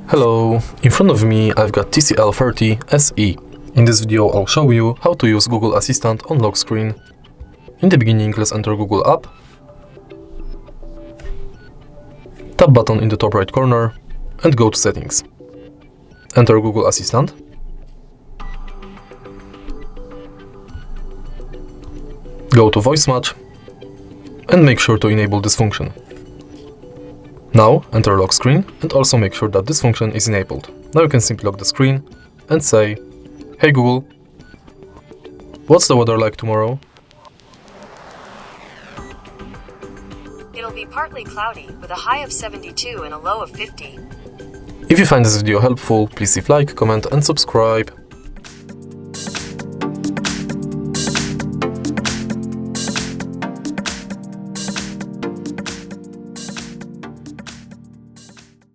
Hello, in front of me I've got TCL 30 SE. In this video I'll show you how to use Google Assistant on lock screen. In the beginning, let's enter Google app. Tap button in the top right corner and go to settings. Enter Google Assistant. Go to voice match and make sure to enable this function. Now enter lock screen and also make sure that this function is enabled. Now you can simply lock the screen and say, "Hey Google, what's the weather like tomorrow?" It'll be partly cloudy with a high of 72 and a low of 50. If you find this video helpful, please leave like, comment and subscribe.